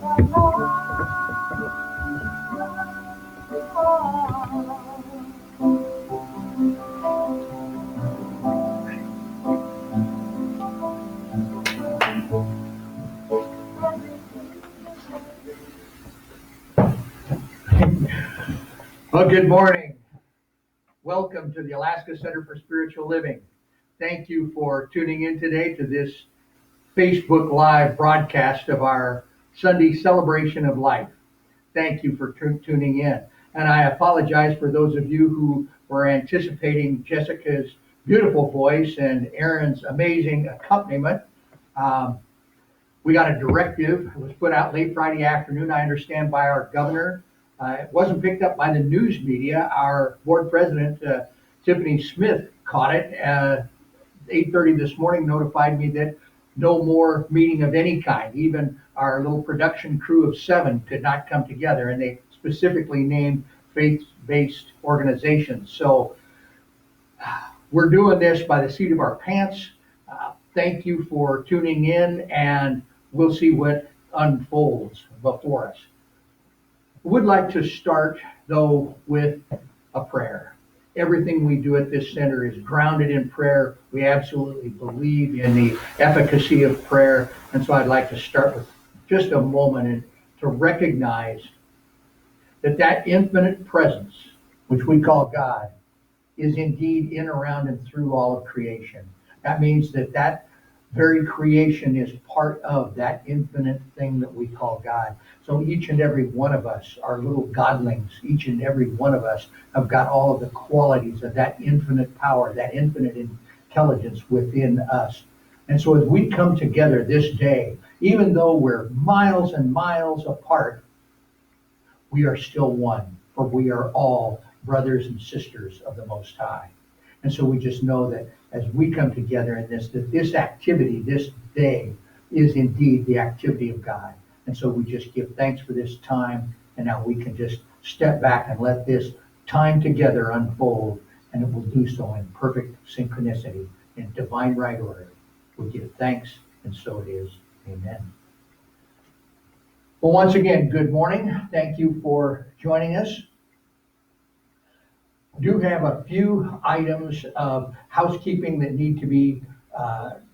Well, good morning. Welcome to the Alaska Center for Spiritual Living. Thank you for tuning in today to this Facebook Live broadcast of our Sunday celebration of life. Thank you for tuning in. And I apologize for those of you who were anticipating Jessica's beautiful voice and Aaron's amazing accompaniment. Um, we got a directive. It was put out late Friday afternoon, I understand, by our governor. It wasn't picked up by the news media. Our board president, Tiffany Smith, caught it. 8:30 this morning notified me that no more meeting of any kind. Even our little production crew of 7 could not come together, and they specifically named faith-based organizations. So we're doing this by the seat of our pants. Thank you for tuning in, and we'll see what unfolds before us. I would like to start, though, with a prayer. Everything we do at this center is grounded in prayer. We absolutely believe in the efficacy of prayer. And so I'd like to start with just a moment and to recognize that infinite presence, which we call God, is indeed in, around, and through all of creation. That means that very creation is part of that infinite thing that we call God. So each and every one of us are little godlings. Each and every one of us have got all of the qualities of that infinite power, that infinite intelligence within us. And so as we come together this day, even though we're miles and miles apart, we are still one, for we are all brothers and sisters of the Most High. And so we just know that as we come together in this, that this activity, this day, is indeed the activity of God. And so we just give thanks for this time, and now we can just step back and let this time together unfold, and it will do so in perfect synchronicity, in divine right order. We give thanks, and so it is. Amen. Well, once again, good morning. Thank you for joining us. Do have a few items of housekeeping that need to be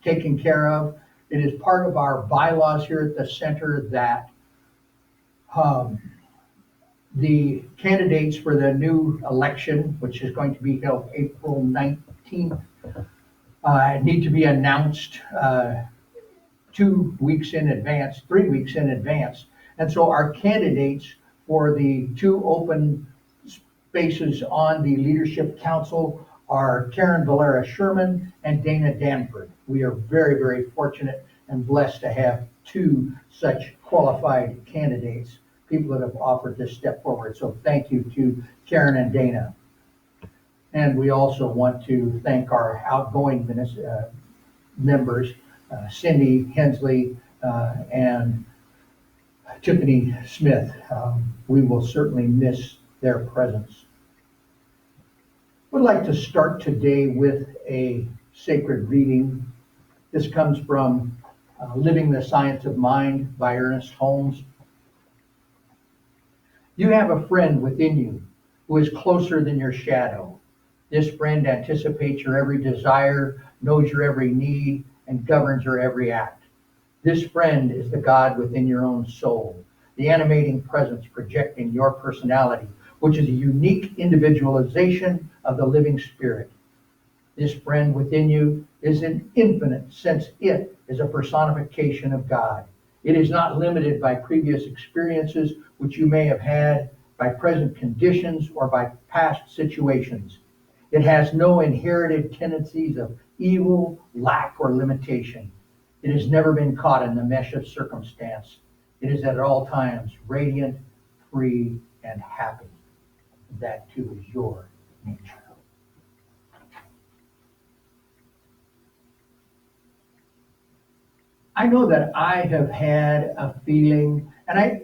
taken care of. It is part of our bylaws here at the center that the candidates for the new election, which is going to be held April 19th, need to be announced 2 weeks in advance, 3 weeks in advance. And so our candidates for the 2 open spaces on the Leadership Council are Karen Valera Sherman and Dana Danford. We are very, very fortunate and blessed to have 2 such qualified candidates, people that have offered to step forward. So thank you to Karen and Dana. And we also want to thank our outgoing members, Cindy Hensley and Tiffany Smith. We will certainly miss their presence. We'd like to start today with a sacred reading. This comes from Living the Science of Mind by Ernest Holmes. You have a friend within you who is closer than your shadow. This friend anticipates your every desire, knows your every need, and governs your every act. This friend is the God within your own soul, the animating presence projecting your personality, which is a unique individualization of the living spirit. This friend within you is an infinite, since it is a personification of God. It is not limited by previous experiences which you may have had, by present conditions, or by past situations. It has no inherited tendencies of evil, lack, or limitation. It has never been caught in the mesh of circumstance. It is at all times radiant, free, and happy. That too is your nature. I know that I have had a feeling, and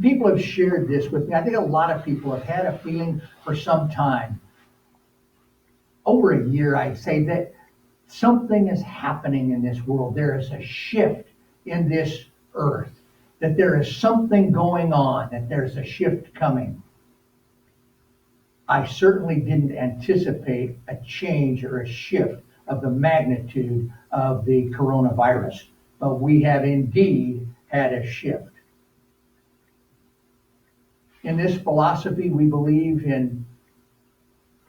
people have shared this with me. I think a lot of people have had a feeling for some time, over a year, I'd say, that something is happening in this world. There is a shift in this earth. that there is something going on, that there's a shift coming. I certainly didn't anticipate a change or a shift of the magnitude of the coronavirus, but we have indeed had a shift. In this philosophy, we believe in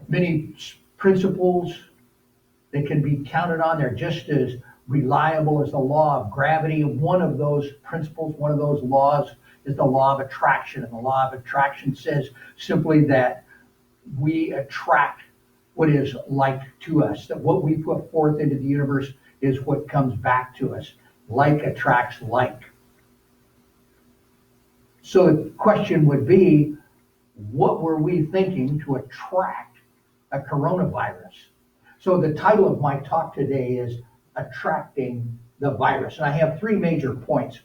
many principles that can be counted on. They're just as reliable as the law of gravity. One of those principles, one of those laws is the law of attraction. And the law of attraction says simply that we attract what is like to us, that what we put forth into the universe is what comes back to us. Like attracts like. So the question would be, what were we thinking to attract a coronavirus? So the title of my talk today is Attracting the Virus. And I have three major points.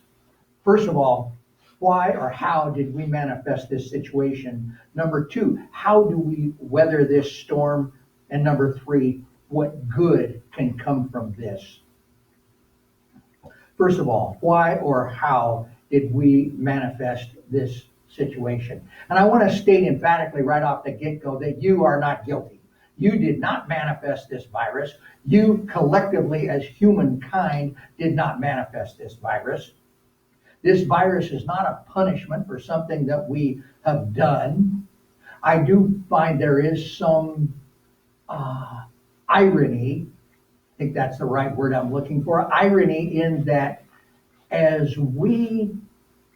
First of all, why or how did we manifest this situation? Number two, how do we weather this storm? And number three, what good can come from this? First of all, why or how did we manifest this situation? And I want to state emphatically right off the get-go that you are not guilty. You did not manifest this virus. You collectively as humankind did not manifest this virus. This virus is not a punishment for something that we have done. I do find there is some irony, I think that's the right word I'm looking for, irony in that as we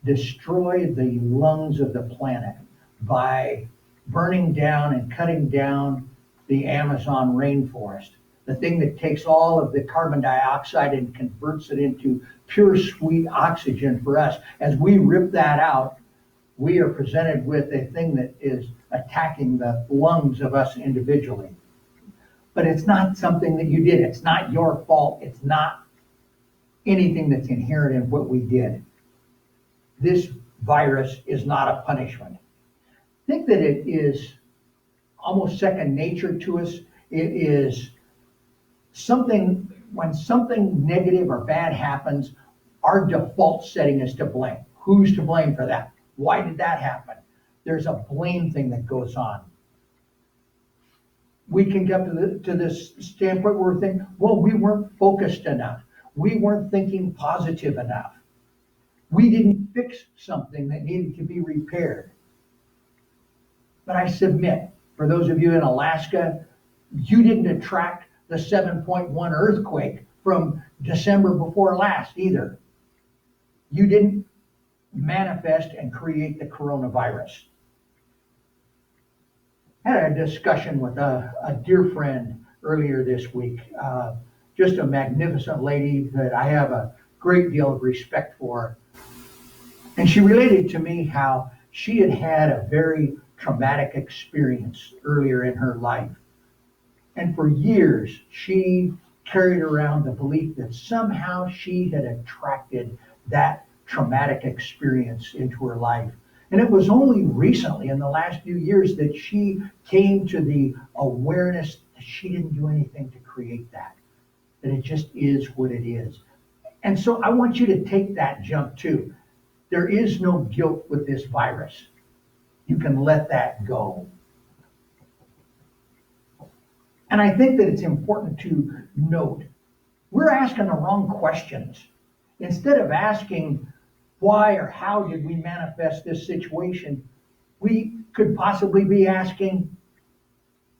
destroy the lungs of the planet by burning down and cutting down the Amazon rainforest, the thing that takes all of the carbon dioxide and converts it into pure sweet oxygen for us. As we rip that out, we are presented with a thing that is attacking the lungs of us individually. But it's not something that you did. It's not your fault. It's not anything that's inherent in what we did. This virus is not a punishment. I think that it is almost second nature to us. It is something, when something negative or bad happens, our default setting is to blame. Who's to blame for that? Why did that happen? There's a blame thing that goes on. We can get to this standpoint where we're thinking, well, we weren't focused enough. We weren't thinking positive enough. We didn't fix something that needed to be repaired. But I submit, for those of you in Alaska, you didn't attract the 7.1 earthquake from December before last either. You didn't manifest and create the coronavirus. I had a discussion with a dear friend earlier this week, just a magnificent lady that I have a great deal of respect for. And she related to me how she had had a very traumatic experience earlier in her life. And for years, she carried around the belief that somehow she had attracted that traumatic experience into her life. And it was only recently, in the last few years, that she came to the awareness that she didn't do anything to create that it just is what it is. And so I want you to take that jump too. There is no guilt with this virus. You can let that go. And I think that it's important to note, we're asking the wrong questions. Instead of asking why or how did we manifest this situation, we could possibly be asking,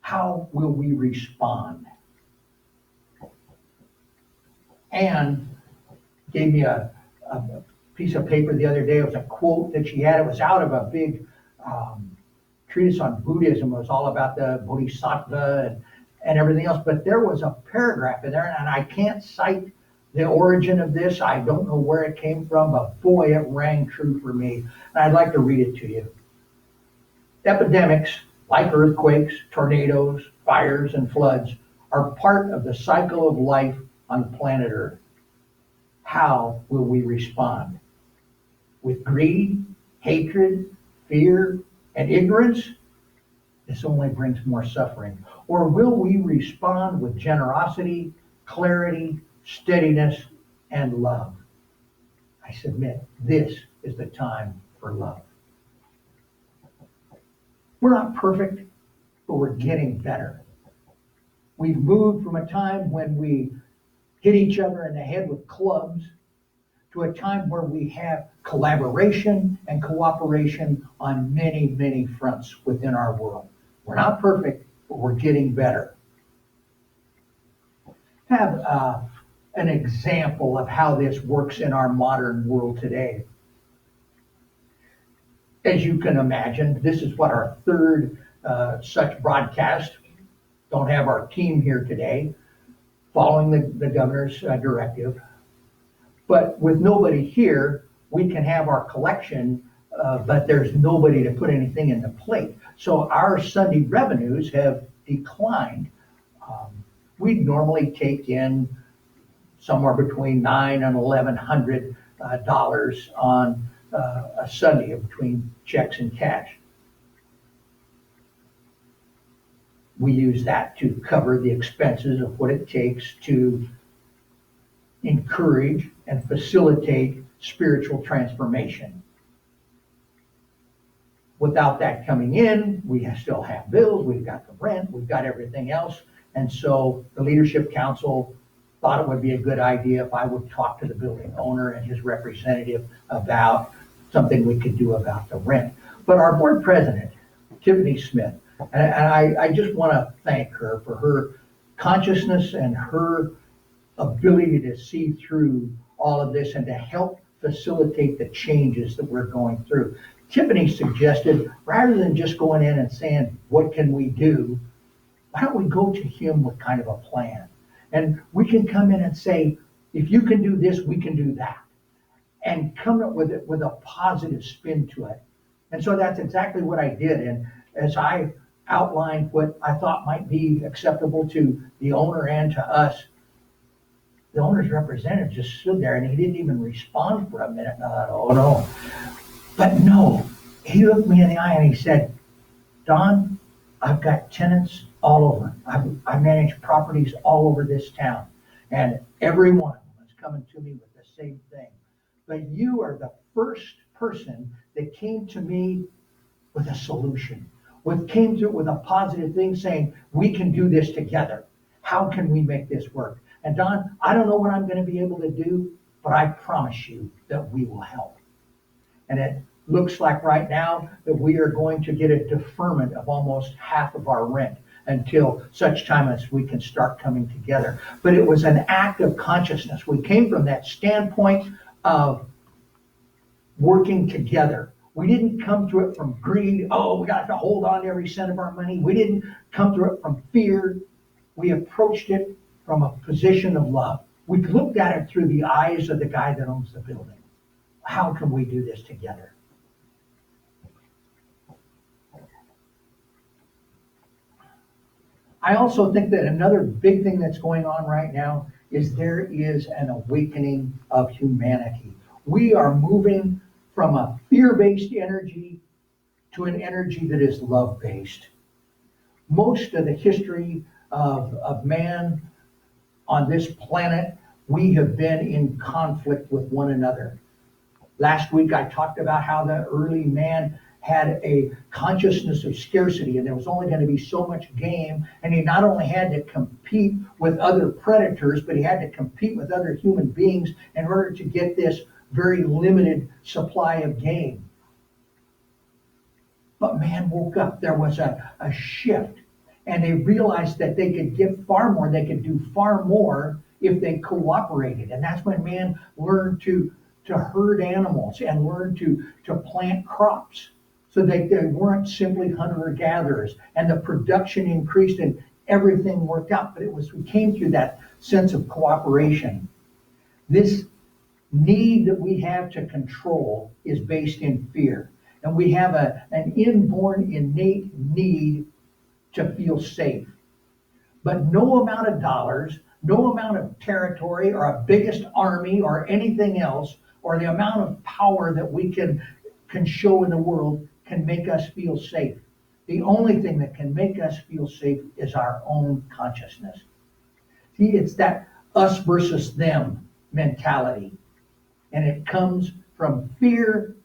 how will we respond? Anne gave me a piece of paper the other day. It was a quote that she had. It was out of a big treatise on Buddhism. It was all about the Bodhisattva and everything else. But there was a paragraph in there, and I can't cite the origin of this. I don't know where it came from, but boy, it rang true for me. And I'd like to read it to you. Epidemics, like earthquakes, tornadoes, fires, and floods, are part of the cycle of life on planet Earth. How will we respond? With greed, hatred, fear, and ignorance? This only brings more suffering. Or will we respond with generosity, clarity, steadiness, and love? I submit this is is the time for love. We're not perfect, but we're getting better. We've moved from a time when we hit each other in the head with clubs to a time where we have collaboration and cooperation on many, many fronts within our world. We're not perfect, but we're getting better. Have an example of how this works in our modern world today. As you can imagine, this is what our third such broadcast. Don't have our team here today, following the governor's directive. But with nobody here, we can have our collection, but there's nobody to put anything in the plate. So our Sunday revenues have declined. We normally take in somewhere between $900 and $1,100 on a Sunday between checks and cash. We use that to cover the expenses of what it takes to encourage and facilitate spiritual transformation. Without that coming in, we still have bills, we've got the rent, we've got everything else. And so the Leadership Council thought it would be a good idea if I would talk to the building owner and his representative about something we could do about the rent. But our board president, Tiffany Smith, and I just want to thank her for her consciousness and her ability to see through all of this and to help facilitate the changes that we're going through. Tiffany suggested, rather than just going in and saying, what can we do? Why don't we go to him with kind of a plan? And we can come in and say, if you can do this, we can do that. And come up with it with a positive spin to it. And so that's exactly what I did. And as I outlined what I thought might be acceptable to the owner and to us, the owner's representative just stood there and he didn't even respond for a minute. And I thought, oh no. But no, he looked me in the eye and he said, Don, I've got tenants all over. I manage properties all over this town. And every one of them is coming to me with the same thing. But you are the first person that came to me with a solution, came to it with a positive thing saying, we can do this together. How can we make this work? And Don, I don't know what I'm going to be able to do, but I promise you that we will help. And it looks like right now that we are going to get a deferment of almost half of our rent until such time as we can start coming together. But it was an act of consciousness. We came from that standpoint of working together. We didn't come to it from greed. Oh, we got to hold on to every cent of our money. We didn't come to it from fear. We approached it from a position of love. We looked at it through the eyes of the guy that owns the building. How can we do this together? I also think that another big thing that's going on right now is there is an awakening of humanity. We are moving from a fear-based energy to an energy that is love-based. Most of the history of man on this planet, we have been in conflict with one another. Last week I talked about how the early man had a consciousness of scarcity and there was only going to be so much game, and he not only had to compete with other predators, but he had to compete with other human beings in order to get this very limited supply of game. But man woke up. There was a shift, and they realized that they could give far more, they could do far more if they cooperated. And that's when man learned to herd animals and learned to plant crops, so they weren't simply hunter-gatherers, and the production increased and everything worked out. But we came through that sense of cooperation. This need that we have to control is based in fear. And we have an inborn, innate need to feel safe. But no amount of dollars, no amount of territory or a biggest army or anything else, or the amount of power that we can show in the world can make us feel safe. The only thing that can make us feel safe is our own consciousness. See, it's that us versus them mentality. And it comes from fear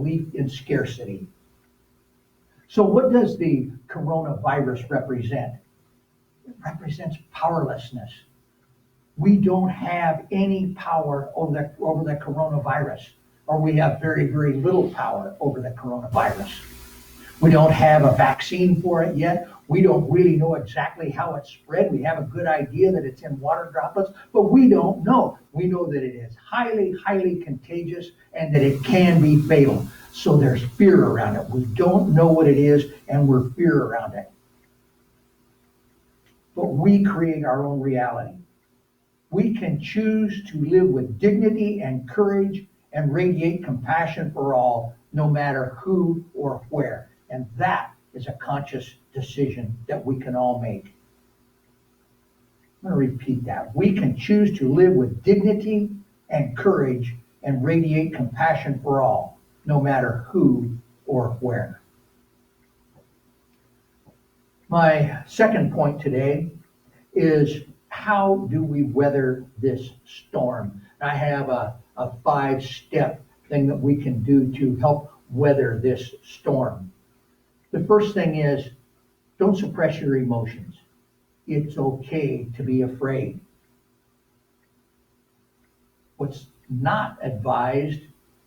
belief in scarcity. So what does the coronavirus represent? It represents powerlessness. We don't have any power over the coronavirus, or we have very, very little power over the coronavirus. We don't have a vaccine for it yet. We don't really know exactly how it's spread. We have a good idea that it's in water droplets, but we don't know. We know that it is highly, highly contagious and that it can be fatal. So there's fear around it. We don't know what it is, and we're fear around it. But we create our own reality. We can choose to live with dignity and courage and radiate compassion for all, no matter who or where. And that is a conscious decision that we can all make. I'm going to repeat that. We can choose to live with dignity and courage and radiate compassion for all, no matter who or where. My second point today is, how do we weather this storm? I have a 5-step thing that we can do to help weather this storm. The first thing is, don't suppress your emotions. It's okay to be afraid. What's not advised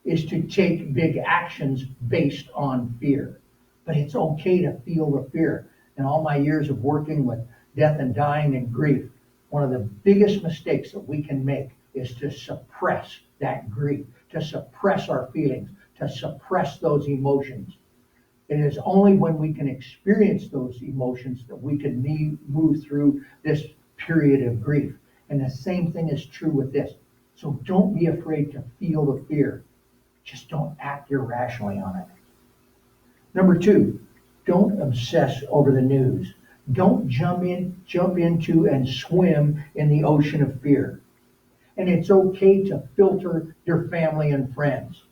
is to take big actions based on fear. But it's okay to feel the fear. In all my years of working with death and dying and grief, one of the biggest mistakes that we can make is to suppress that grief, to suppress our feelings, to suppress those emotions. It is only when we can experience those emotions that we can move through this period of grief. And the same thing is true with this. So don't be afraid to feel the fear. Just don't act irrationally on it. Number 2, don't obsess over the news. Don't jump into and swim in the ocean of fear. And it's okay to filter your family and friends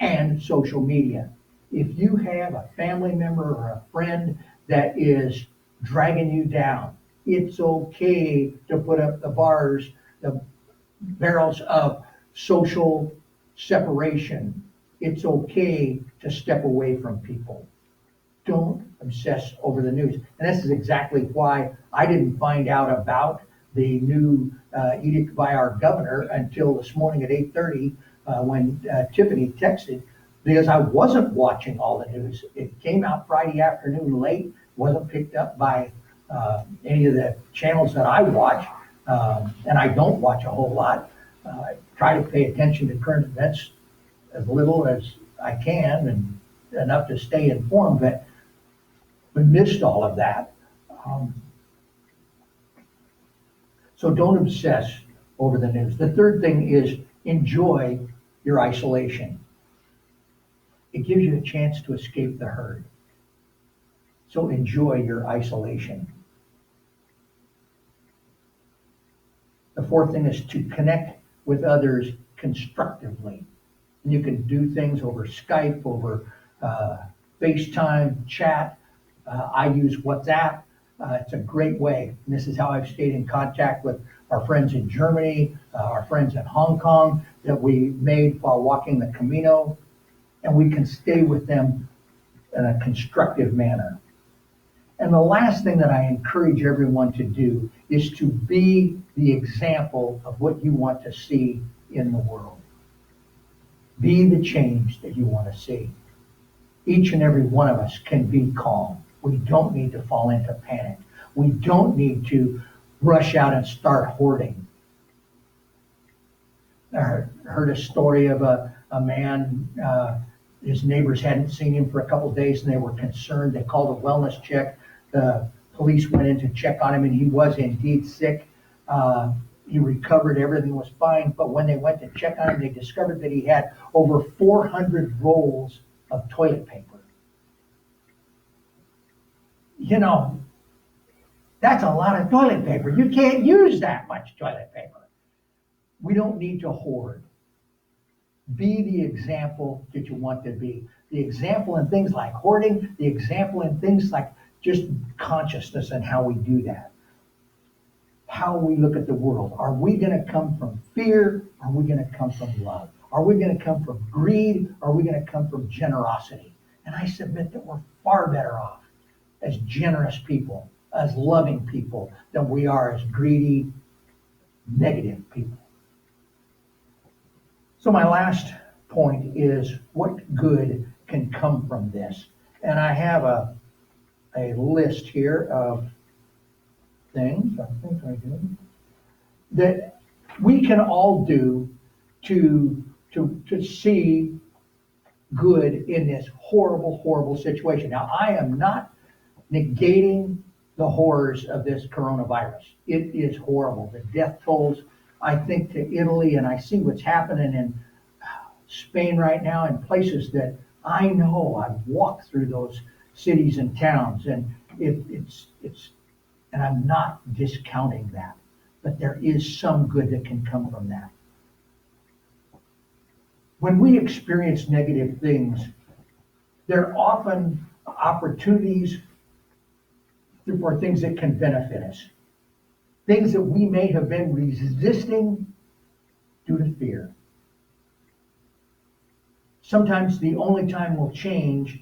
and social media. If you have a family member or a friend that is dragging you down, it's okay to put up the barrels of social separation. It's okay to step away from people. Don't obsess over the news. And this is exactly why I didn't find out about the new edict by our governor until this morning at 8:30 when Tiffany texted, because I wasn't watching all the news. It came out Friday afternoon late, wasn't picked up by any of the channels that I watch, and I don't watch a whole lot. I try to pay attention to current events as little as I can and enough to stay informed, but we missed all of that. So don't obsess over the news. The third thing is, enjoy your isolation. It gives you a chance to escape the herd. So enjoy your isolation. The fourth thing is to connect with others constructively. And you can do things over Skype, over FaceTime, chat. I use WhatsApp. It's a great way. And this is how I've stayed in contact with our friends in Germany, our friends in Hong Kong that we made while walking the Camino. And we can stay with them in a constructive manner. And the last thing that I encourage everyone to do is to be the example of what you want to see in the world. Be the change that you want to see. Each and every one of us can be calm. We don't need to fall into panic. We don't need to rush out and start hoarding. I heard a story of a man, his neighbors hadn't seen him for a couple of days and they were concerned. They called a wellness check. The police went in to check on him and he was indeed sick. He recovered, everything was fine, but when they went to check on him, they discovered that he had over 400 rolls of toilet paper. You know, that's a lot of toilet paper. You can't use that much toilet paper. We don't need to hoard. Be the example that you want to be. The example in things like hoarding, the example in things like just consciousness and how we do that. How we look at the world. Are we going to come from fear? Or are we going to come from love? Are we going to come from greed? Or are we going to come from generosity? And I submit that we're far better off as generous people, as loving people, than we are as greedy, negative people. So my last point is, what good can come from this? And I have a list here of things, I think I do, that we can all do to see good in this horrible, horrible situation. Now, I am not negating the horrors of this coronavirus. It is horrible. The death tolls, I think, to Italy, and I see what's happening in Spain right now, in places that I know. I've walked through those cities and towns, and it's and I'm not discounting that, but there is some good that can come from that. When we experience negative things, there are often opportunities for things that can benefit us. Things that we may have been resisting due to fear. Sometimes the only time we'll change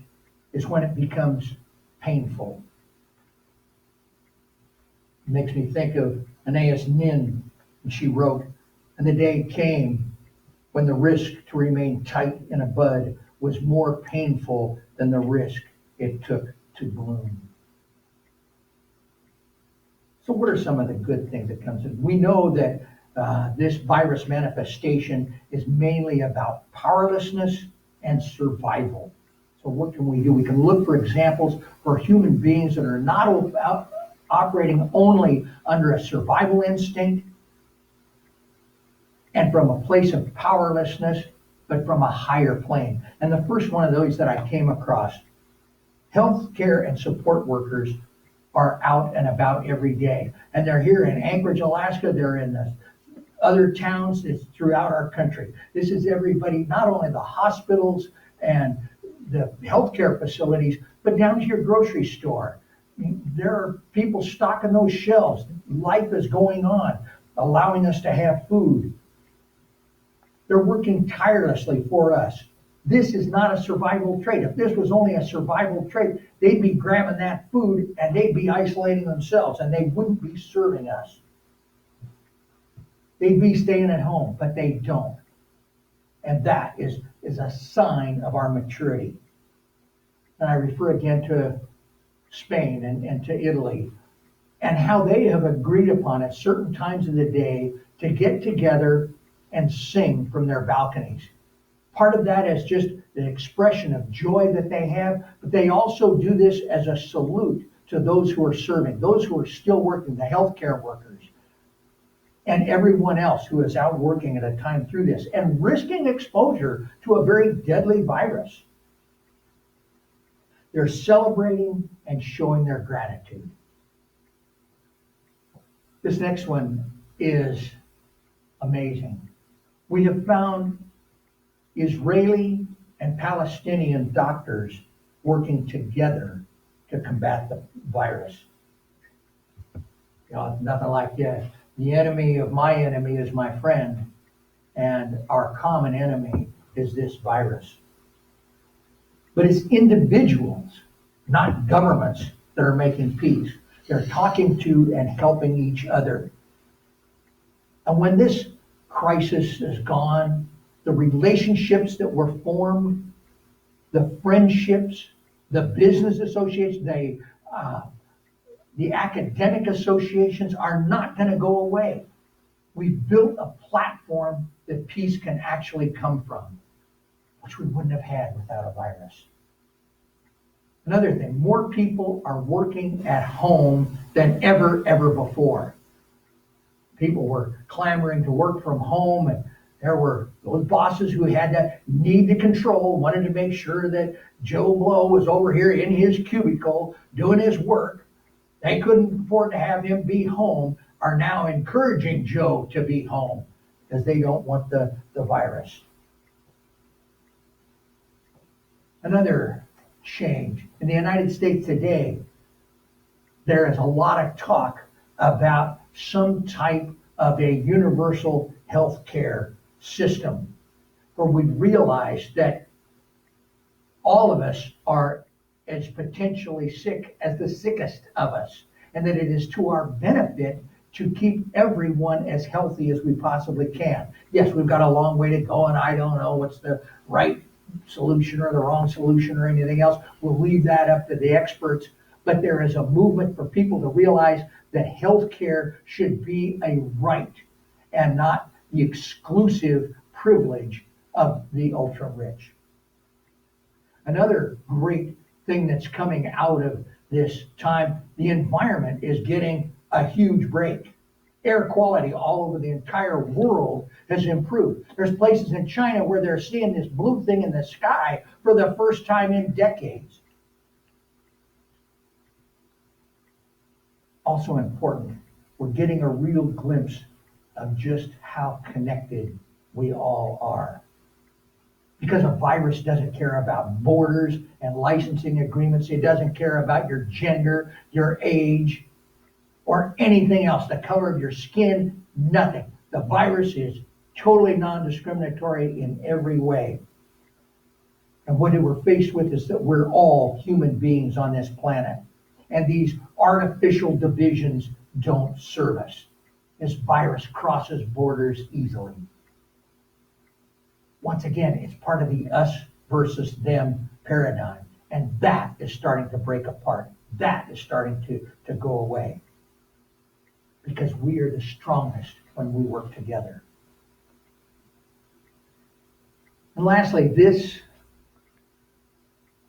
is when it becomes painful. It makes me think of Anais Nin, and she wrote, "And the day came when the risk to remain tight in a bud was more painful than the risk it took to bloom." So what are some of the good things that comes in? We know that this virus manifestation is mainly about powerlessness and survival. So what can we do? We can look for examples for human beings that are not operating only under a survival instinct and from a place of powerlessness, but from a higher plane. And the first one of those that I came across, healthcare and support workers are out and about every day. And they're here in Anchorage, Alaska. They're in the other towns throughout our country. This is everybody, not only the hospitals and the healthcare facilities, but down to your grocery store. There are people stocking those shelves. Life is going on, allowing us to have food. They're working tirelessly for us. This is not a survival trait. If this was only a survival trait, they'd be grabbing that food and they'd be isolating themselves and they wouldn't be serving us. They'd be staying at home, but they don't. And that is a sign of our maturity. And I refer again to Spain and to Italy, and how they have agreed upon at certain times of the day to get together and sing from their balconies. Part of that is just the expression of joy that they have, but they also do this as a salute to those who are serving, those who are still working, the healthcare workers, and everyone else who is out working at a time through this and risking exposure to a very deadly virus. They're celebrating and showing their gratitude. This next one is amazing. We have found Israeli and Palestinian doctors working together to combat the virus. You know, nothing like this. The enemy of my enemy is my friend, and our common enemy is this virus. But it's individuals, not governments, that are making peace. They're talking to and helping each other. And when this crisis is gone, the relationships that were formed, the friendships, the business associations, the academic associations are not going to go away. We've built a platform that peace can actually come from, which we wouldn't have had without a virus. Another thing, more people are working at home than ever before. People were clamoring to work from home, and there were those bosses who had that need to control, wanted to make sure that Joe Blow was over here in his cubicle doing his work. They couldn't afford to have him be home, are now encouraging Joe to be home because they don't want the virus. Another change. In the United States today, there is a lot of talk about some type of a universal health care system. where we realize that all of us are as potentially sick as the sickest of us, and that it is to our benefit to keep everyone as healthy as we possibly can. Yes, we've got a long way to go, and I don't know what's the right solution or the wrong solution or anything else. We'll leave that up to the experts. But there is a movement for people to realize that healthcare should be a right and not the exclusive privilege of the ultra rich. Another great thing that's coming out of this time, the environment is getting a huge break. Air quality all over the entire world has improved. There's places in China where they're seeing this blue thing in the sky for the first time in decades. Also important, we're getting a real glimpse of just how connected we all are. Because a virus doesn't care about borders and licensing agreements. It doesn't care about your gender, your age, or anything else, the color of your skin, nothing. The virus is totally non-discriminatory in every way. And what we're faced with is that we're all human beings on this planet. And these artificial divisions don't serve us. This virus crosses borders easily. Once again, it's part of the us versus them paradigm. And that is starting to break apart. That is starting to go away. Because we are the strongest when we work together. And lastly, this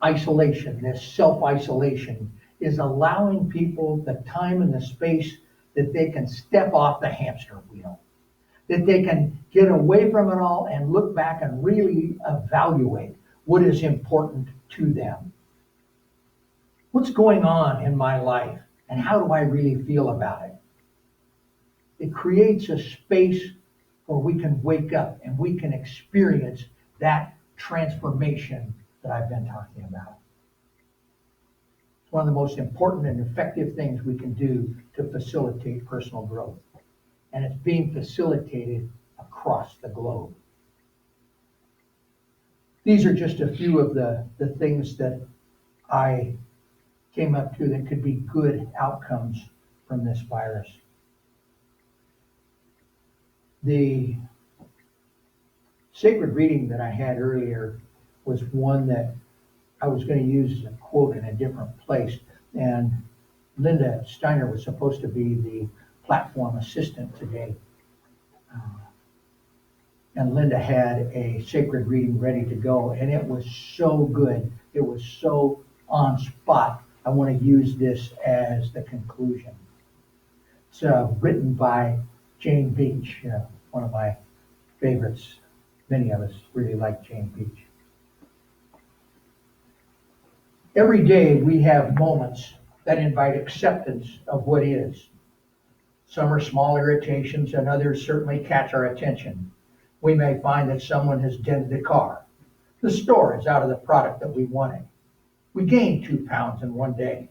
isolation, this self-isolation, is allowing people the time and the space that they can step off the hamster wheel, that they can get away from it all and look back and really evaluate what is important to them. What's going on in my life, and how do I really feel about it? It creates a space where we can wake up and we can experience that transformation that I've been talking about. It's one of the most important and effective things we can do to facilitate personal growth. And it's being facilitated across the globe. These are just a few of the things that I came up to that could be good outcomes from this virus. The sacred reading that I had earlier was one that I was going to use as a quote in a different place. And Linda Steiner was supposed to be the platform assistant today. And Linda had a sacred reading ready to go, and it was so good. It was so on spot. I want to use this as the conclusion. It's written by Jane Beach, one of my favorites. Many of us really like Jane Beach. Every day we have moments that invite acceptance of what is. Some are small irritations, and others certainly catch our attention. We may find that someone has dented a car. The store is out of the product that we wanted. We gained 2 pounds in one day.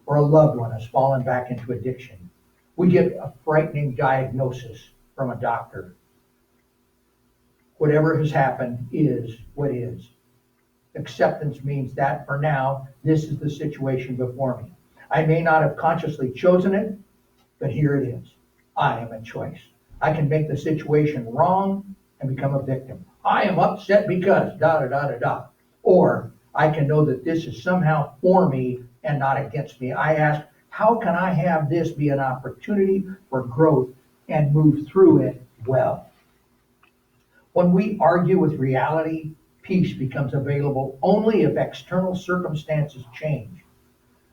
Or a loved one has fallen back into addiction. We get a frightening diagnosis from a doctor. Whatever has happened is what is. Acceptance means that for now, this is the situation before me. I may not have consciously chosen it, but here it is. I am a choice. I can make the situation wrong and become a victim. I am upset because da-da-da-da-da. Or I can know that this is somehow for me and not against me. I ask, how can I have this be an opportunity for growth and move through it well? When we argue with reality, peace becomes available only if external circumstances change.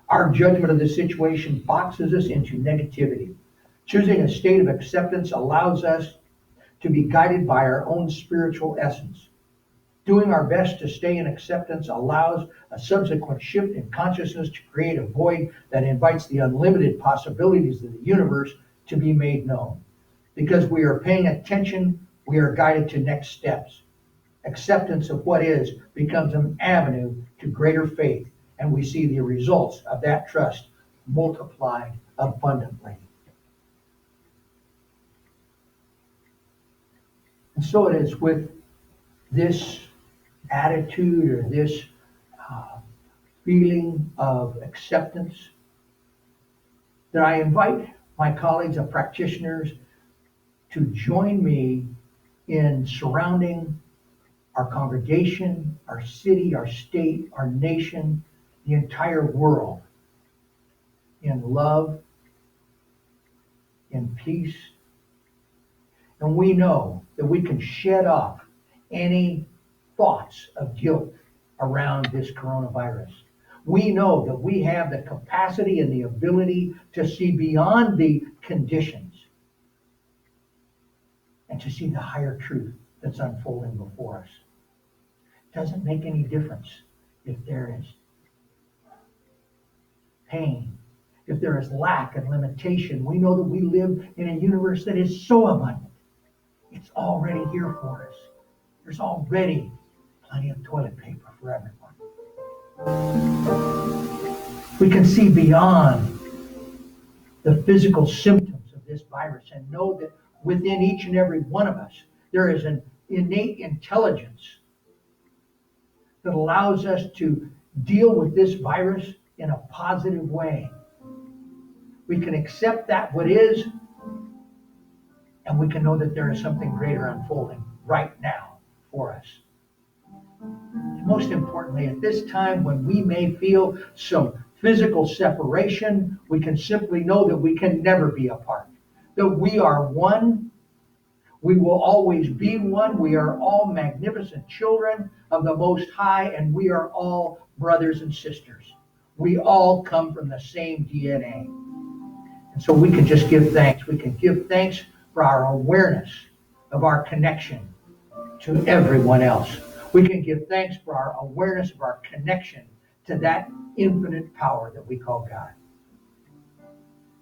Our judgment of the situation boxes us into negativity. Choosing a state of acceptance allows us to be guided by our own spiritual essence. Doing our best to stay in acceptance allows a subsequent shift in consciousness to create a void that invites the unlimited possibilities of the universe to be made known. Because we are paying attention, we are guided to next steps. Acceptance of what is becomes an avenue to greater faith, and we see the results of that trust multiplied abundantly. And so it is with this attitude or this uh, feeling of acceptance, that I invite my colleagues and practitioners to join me in surrounding our congregation, our city, our state, our nation, the entire world in love, in peace. And we know that we can shed off any thoughts of guilt around this coronavirus. We know that we have the capacity and the ability to see beyond the conditions and to see the higher truth that's unfolding before us. It doesn't make any difference if there is pain, if there is lack and limitation. We know that we live in a universe that is so abundant. It's already here for us. There's already plenty of toilet paper for everyone. We can see beyond the physical symptoms of this virus and know that within each and every one of us, there is an innate intelligence that allows us to deal with this virus in a positive way. We can accept that what is, and we can know that there is something greater unfolding right now for us. And most importantly, at this time when we may feel some physical separation, we can simply know that we can never be apart, that we are one. We will always be one. We are all magnificent children of the Most High, and we are all brothers and sisters. We all come from the same DNA. And so we can just give thanks. We can give thanks for our awareness of our connection to everyone else. We can give thanks for our awareness of our connection to that infinite power that we call God.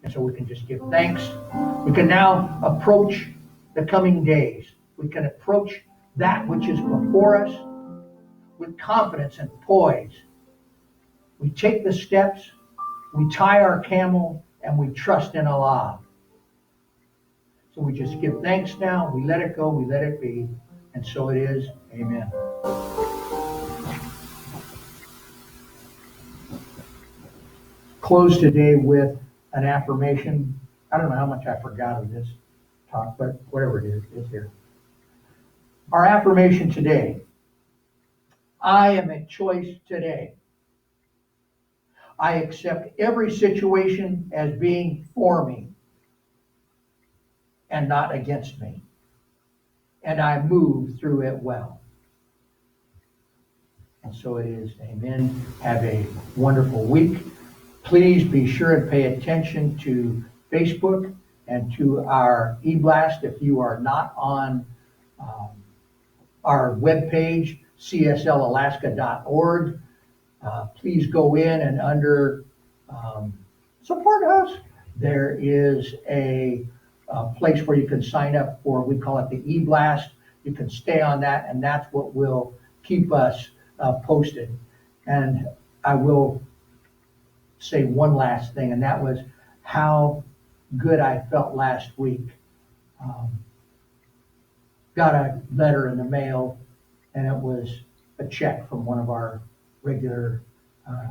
And so we can just give thanks. We can now approach the coming days. We can approach that which is before us with confidence and poise. We take the steps, we tie our camel, and we trust in Allah. So we just give thanks now, we let it go, we let it be, and so it is. Amen. Close today with an affirmation. I don't know how much I forgot of this talk, but whatever it is, it's here. Our affirmation today: I am a choice today. I accept every situation as being for me and not against me, and I move through it well. And so it is. Amen. Have a wonderful week. Please be sure and pay attention to Facebook and to our e-blast. If you are not on our webpage, cslalaska.org, please go in and under support us. There is a place where you can sign up for, we call it the e-blast. You can stay on that, and that's what will keep us posted. And I will say one last thing, and that was how good I felt last week. Got a letter in the mail, and it was a check from one of our regular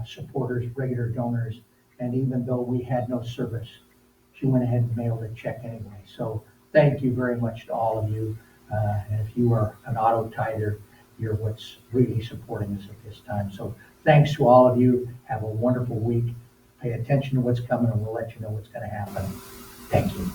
supporters, regular donors. And even though we had no service, she went ahead and mailed a check anyway. So thank you very much to all of you. And if you are an auto tither, you're what's really supporting us at this time. So thanks to all of you. Have a wonderful week. Pay attention to what's coming, and we'll let you know what's going to happen. Thank you.